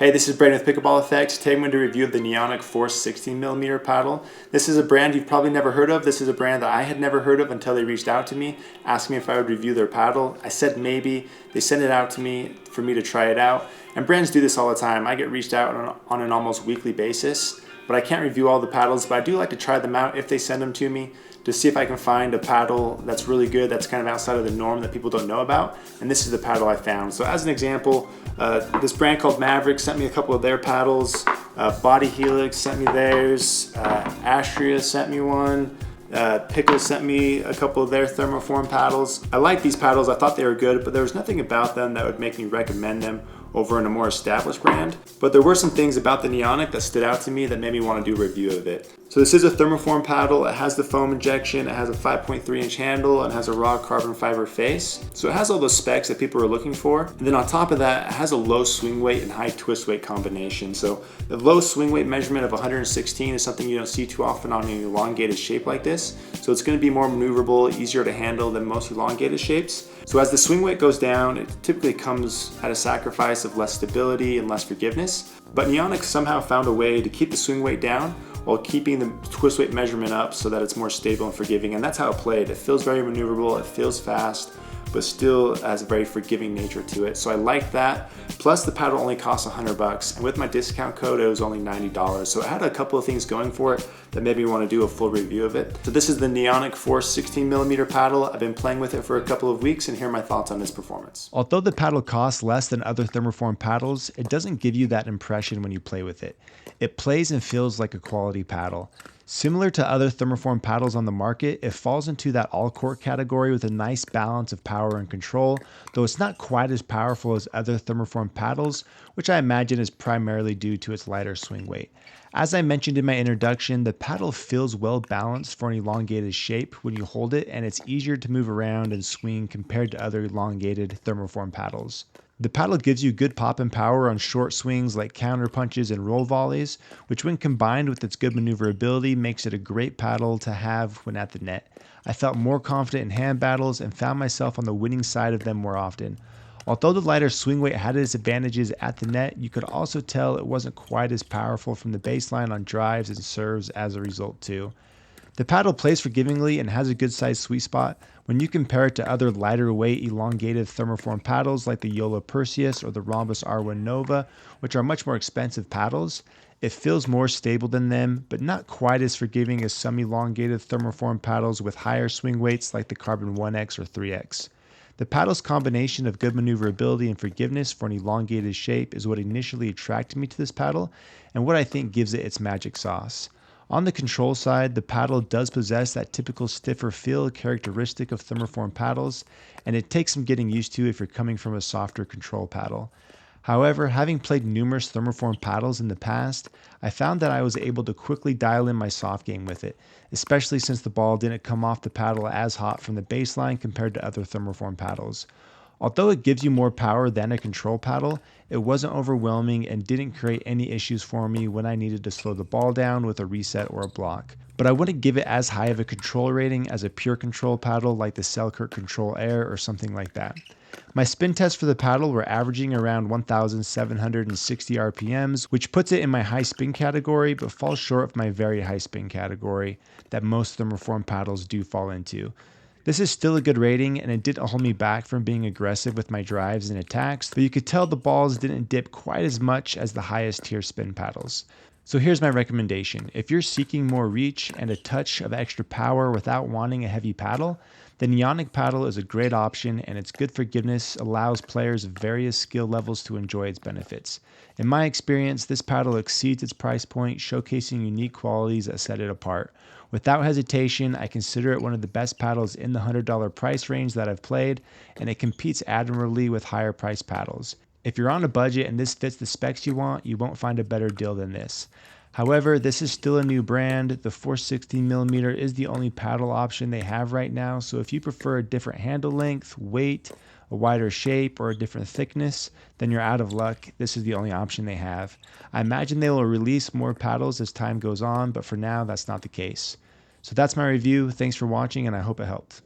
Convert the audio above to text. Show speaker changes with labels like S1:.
S1: Hey, this is Brandon with Pickleball Effects. Today I'm going to review the Neonic Force 16mm paddle. This is a brand you've probably never heard of. This is a brand that I had never heard of until they reached out to me, asking me if I would review their paddle. I said maybe. They sent it out to me for me to try it out. And brands do this all the time. I get reached out on an almost weekly basis, but I can't review all the paddles, but I do like to try them out if they send them to me to see if I can find a paddle that's really good, that's kind of outside of the norm that people don't know about. And this is the paddle I found. So as an example, this brand called Maverick sent me a couple of their paddles. Body Helix sent me theirs. Astria sent me one. Pickle sent me a couple of their thermoform paddles. I like these paddles. I thought they were good, but there was nothing about them that would make me recommend them over in a more established brand. But there were some things about the Neonic that stood out to me that made me want to do a review of it. So this is a thermoform paddle. It has the foam injection, it has a 5.3-inch handle, and has a raw carbon fiber face. So it has all those specs that people are looking for. And then on top of that, it has a low swing weight and high twist weight combination. So the low swing weight measurement of 116 is something you don't see too often on an elongated shape like this. So it's going to be more maneuverable, easier to handle than most elongated shapes. So as the swing weight goes down, it typically comes at a sacrifice of less stability and less forgiveness. But Neonic somehow found a way to keep the swing weight down while keeping the twist weight measurement up so that it's more stable and forgiving. And that's how it played. It feels very maneuverable, it feels fast, but still has a very forgiving nature to it. So I like that. Plus the paddle only costs $100, and with my discount code it was only $90. So it had a couple of things going for it that made me want to do a full review of it. So this is the Neonic Force 16mm paddle. I've been playing with it for a couple of weeks, and here are my thoughts on its performance.
S2: Although the paddle costs less than other thermoform paddles, it doesn't give you that impression when you play with it. It plays and feels like a quality paddle. Similar to other thermoform paddles on the market, it falls into that all-court category with a nice balance of power and control, though it's not quite as powerful as other thermoform paddles, which I imagine is primarily due to its lighter swing weight. As I mentioned in my introduction, the paddle feels well balanced for an elongated shape when you hold it, and it's easier to move around and swing compared to other elongated thermoform paddles. The paddle gives you good pop and power on short swings like counter punches and roll volleys, which when combined with its good maneuverability makes it a great paddle to have when at the net. I felt more confident in hand battles and found myself on the winning side of them more often. Although the lighter swing weight had its advantages at the net, you could also tell it wasn't quite as powerful from the baseline on drives and serves as a result too. The paddle plays forgivingly and has a good sized sweet spot. When you compare it to other lighter weight elongated thermoform paddles like the Yola Perseus or the Rhombus R1 Nova, which are much more expensive paddles, it feels more stable than them, but not quite as forgiving as some elongated thermoform paddles with higher swing weights like the Carbon 1X or 3X. The paddle's combination of good maneuverability and forgiveness for an elongated shape is what initially attracted me to this paddle and what I think gives it its magic sauce. On the control side, the paddle does possess that typical stiffer feel characteristic of thermoform paddles, and it takes some getting used to if you're coming from a softer control paddle. However, having played numerous thermoform paddles in the past, I found that I was able to quickly dial in my soft game with it, especially since the ball didn't come off the paddle as hot from the baseline compared to other thermoform paddles. Although it gives you more power than a control paddle, it wasn't overwhelming and didn't create any issues for me when I needed to slow the ball down with a reset or a block. But I wouldn't give it as high of a control rating as a pure control paddle like the Selkirk Control Air or something like that. My spin tests for the paddle were averaging around 1,760 RPMs, which puts it in my high spin category but falls short of my very high spin category that most thermoform paddles do fall into. This is still a good rating, and it didn't hold me back from being aggressive with my drives and attacks, but you could tell the balls didn't dip quite as much as the highest tier spin paddles. So here's my recommendation. If you're seeking more reach and a touch of extra power without wanting a heavy paddle, the Neonic paddle is a great option, and its good forgiveness allows players of various skill levels to enjoy its benefits. In my experience, this paddle exceeds its price point, showcasing unique qualities that set it apart. Without hesitation, I consider it one of the best paddles in the $100 price range that I've played, and it competes admirably with higher priced paddles. If you're on a budget and this fits the specs you want, you won't find a better deal than this. However, this is still a new brand. The Force 16mm is the only paddle option they have right now, so if you prefer a different handle length, weight, a wider shape, or a different thickness, then you're out of luck. This is the only option they have. I imagine they will release more paddles as time goes on, but for now, that's not the case. So that's my review. Thanks for watching, and I hope it helped.